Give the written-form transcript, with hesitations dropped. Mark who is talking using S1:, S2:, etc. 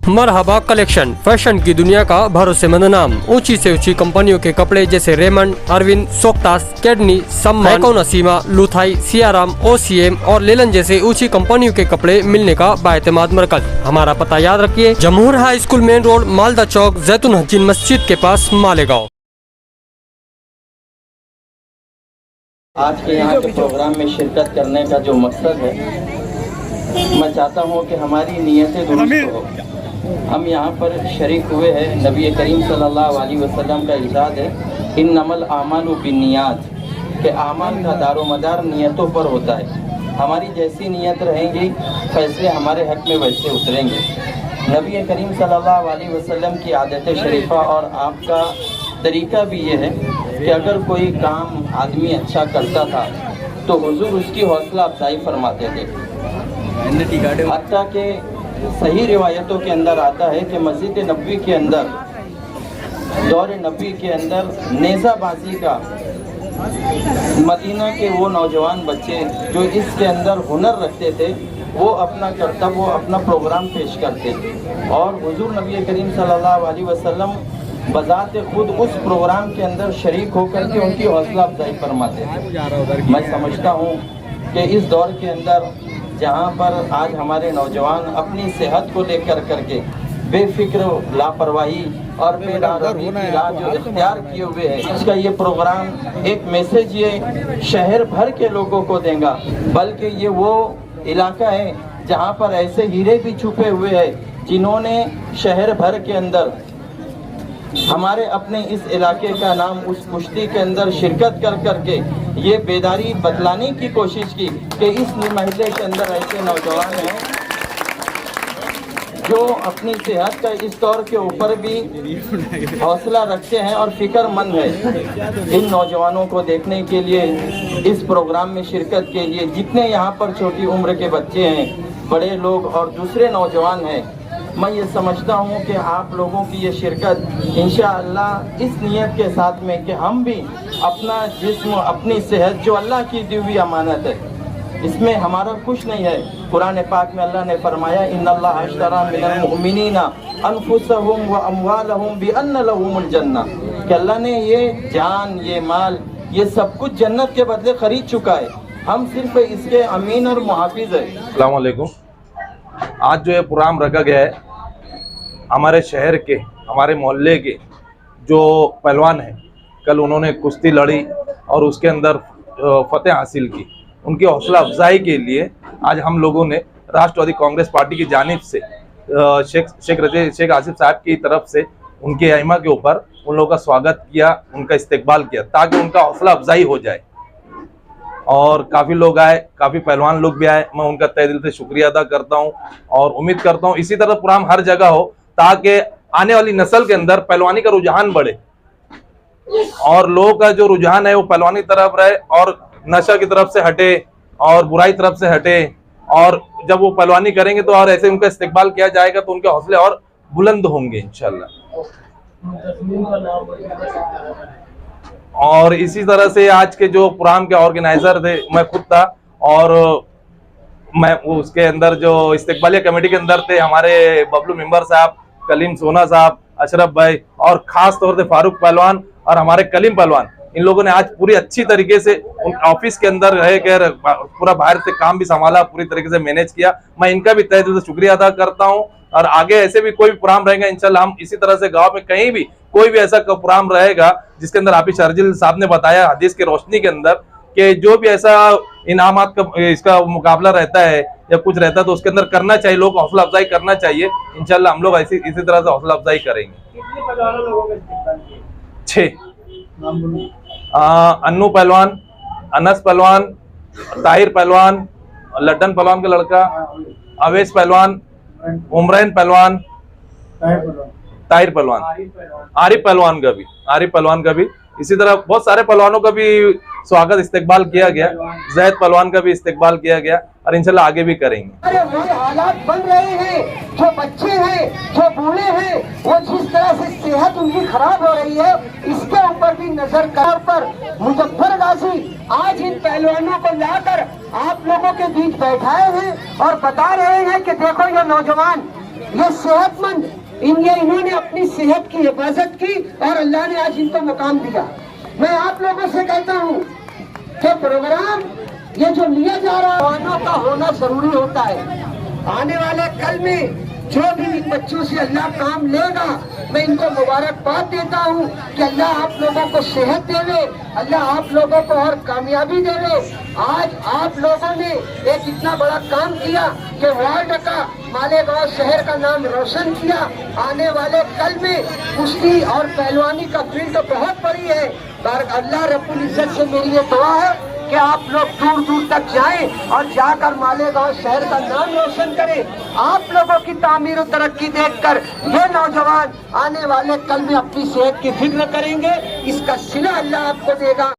S1: मरहबा collection, fashion की दुनिया का भरोसेमंद नाम। ऊंची से ऊंची कंपनियों के कपड़े जैसे रेमंड, अरविंद, सोक्टास, कैडनी, सम्मान, नसीमा, लुथाई, सियाराम, ओसीएम और लेलन जैसे ऊंची कंपनियों के कपड़े मिलने का बाएतमाद मरकज। हमारा पता याद रखिए, Jamhoor high school main road, Malda Chowk, Jaitun Hajin मस्जिद के पास, मालेगांव।
S2: आज के यहाँ के प्रोग्राम में शिरकत करने का जो मकसद है, मैं चाहता हूँ कि हमारी नीयतें दुरुस्त हो। हम यहाँ पर शरीक हुए हैं। नबी करीम सल्लल्लाहु अलैहि वसल्लम का इरशाद है, इन्नमल आमालु बिन्नियात, के आमाल का दारोमदार नियतों पर होता है। हमारी जैसी नियत रहेंगी, फैसले हमारे हक में वैसे उतरेंगे। नबी करीम सल्लल्लाहु अलैहि वसल्लम की आदत शरीफा और आपका तरीका भी ये है कि अगर कोई काम आदमी अच्छा करता था तो हुजूर उसकी हौसला अफजाई फरमाते थे। हत्ता के सही रिवायतों के अंदर आता है कि मस्जिद नबवी के अंदर, दौर नबी के अंदर नेज़ाबाजी का मदीना के वो नौजवान बच्चे जो इसके अंदर हुनर रखते थे, वो अपना करतब, वो अपना प्रोग्राम पेश करते और हुजूर नबी करीम सल्लल्लाहु अलैहि वसल्लम बजाते खुद उस प्रोग्राम के अंदर शरीक होकर के उनकी हौसला अफजाई फरमाते थे। मैं समझता हूँ कि इस दौर के अंदर जहाँ पर आज हमारे नौजवान अपनी सेहत को लेकर करके बेफिक्र लापरवाही और बेदारगी की राह जो इख्तियार किए हुए हैं, इसका ये प्रोग्राम एक मैसेज ये शहर भर के लोगों को देगा, बल्कि ये वो इलाका है जहाँ पर ऐसे हीरे भी छुपे हुए हैं जिन्होंने शहर भर के अंदर हमारे अपने इस इलाके का नाम उस कुश्ती के अंदर शिरकत कर करके ये बेदारी बतलाने की कोशिश की कि इस महल्ले के अंदर ऐसे नौजवान हैं जो अपनी सेहत का इस दौर के ऊपर भी हौसला रखते हैं और फिक्रमंद है। इन नौजवानों को देखने के लिए, इस प्रोग्राम में शिरकत के लिए जितने यहाँ पर छोटी उम्र के बच्चे हैं, बड़े लोग और दूसरे नौजवान हैं, मैं ये समझता हूँ कि आप लोगों की ये शिरकत इंशाअल्लाह इस नियत के साथ में कि हम भी अपना जिस्म, अपनी सेहत जो अल्लाह की दी हुई अमानत है, इसमें हमारा कुछ नहीं है। कुरान पाक में अल्लाह ने फरमाया, इन्नल्लाह अश्तरा मिनल मुमिनीना अनफुसहुम व अमवालहुम बिअन्न लहुमुल जन्नह, कि अल्लाह ने ये जान, ये माल, ये सब कुछ जन्नत के बदले खरीद चुका है। हम सिर्फ इसके अमीन और मुहाफिज है।
S3: अस्सलाम वालेकुम। आज जो ये प्रोग्राम रखा गया है, हमारे शहर के, हमारे मोहल्ले के जो पहलवान हैं, कल उन्होंने कुश्ती लड़ी और उसके अंदर फतेह हासिल की, उनकी हौसला अफजाई के लिए आज हम लोगों ने राष्ट्रवादी कांग्रेस पार्टी की जानिब से शेख आसिफ साहब की तरफ से उनके अइमा के ऊपर उन लोगों का स्वागत किया, उनका इस्तकबाल किया ताकि उनका हौसला अफजाई हो जाए। और काफ़ी लोग आए, काफ़ी पहलवान लोग भी आए। मैं उनका तहे दिल से शुक्रिया अदा करता हूं और उम्मीद करता हूं इसी तरह प्रोग्राम हर जगह हो ताकि आने वाली नस्ल के अंदर पहलवानी का रुझान बढ़े और लोगों का जो रुझान है वो पहलवानी तरफ रहे और नशा की तरफ से हटे और बुराई तरफ से हटे। और जब वो पहलवानी करेंगे तो और ऐसे उनका इस्तकबाल किया जाएगा तो उनके हौसले और बुलंद होंगे इंशाल्लाह। और इसी तरह से आज के जो प्रोग्राम के ऑर्गेनाइजर थे, मैं खुद था और मैं उसके अंदर जो इस्तकबालिया कमेटी के अंदर थे हमारे बबलू मेंबर साहब, कलीम सोना साहब, अशरफ भाई और खास तौर से फारूक पहलवान और हमारे कलीम पहलवान, इन लोगों ने आज पूरी अच्छी तरीके से उन ऑफिस के अंदर रहकर पूरा बाहर से काम भी संभाला, पूरी तरीके से मैनेज किया। मैं इनका भी तहे दिल से शुक्रिया अदा करता हूं और आगे ऐसे भी कोई भी प्रोग्राम रहेगा इंशाल्लाह हम इसी तरह से गांव में कहीं भी कोई भी ऐसा प्रोग्राम रहेगा जिसके अंदर हाफिज शर्जील साहब ने बताया हदीस की रोशनी के अंदर कि जो भी ऐसा इनामात का इसका मुकाबला रहता है या कुछ रहता है तो उसके अंदर करना चाहिए, लोग हौसला अफजाई करना चाहिए। इंशाल्लाह हम लोग इसी तरह से हौसला अफजाई करेंगे। 6 अन्नू पहलवान, अनस पहलवान, ताहिर पहलवान, लड्डन पहलवान का लड़का, अवेश पहलवान, उमरैन पहलवान, ताहिर पहलवान, आरिफ पहलवान का भी इसी तरह बहुत सारे पहलवानों का भी स्वागत इस्तकबाल किया गया, जैद पहलवान का भी इस्तकबाल किया गया और इंशाल्लाह आगे भी करेंगे।
S4: अरे वो हालात बन रहे हैं, जो बच्चे हैं, जो बूढ़े हैं, वो जिस तरह से सेहत उनकी खराब हो रही है, इसके ऊपर भी नजर पर मुजफ्फर गाजी आज इन पहलवानों को लाकर आप लोगों के बीच बैठाए हैं और बता रहे हैं कि देखो ये नौजवान ये सेहतमंद इन्होंने अपनी सेहत की हिफाजत की और अल्लाह ने आज इनको मुकाम दिया। मैं आप लोगों से कहता हूँ कि प्रोग्राम ये जो लिया जा रहा है जवानों का होना जरूरी होता है। आने वाले कल में जो भी इन बच्चों से अल्लाह काम लेगा, मैं इनको मुबारकबाद देता हूँ कि अल्लाह आप लोगों को सेहत देवे, अल्लाह आप लोगों को और कामयाबी देवे। आज आप लोगों ने एक इतना बड़ा काम किया कि वार्ड का मालेगांव शहर का नाम रोशन किया। आने वाले कल में कुश्ती और पहलवानी का फील्ड बहुत बड़ी है। अल्लाह रब्बुल इज्जत से मेरी ये दुआ है कि आप लोग दूर दूर तक जाएं और जाकर मालेगांव शहर का नाम रोशन करें। आप लोगों की तामीर और तरक्की देखकर ये नौजवान आने वाले कल में अपनी सेहत की फिक्र करेंगे, इसका सिला अल्लाह आपको देगा।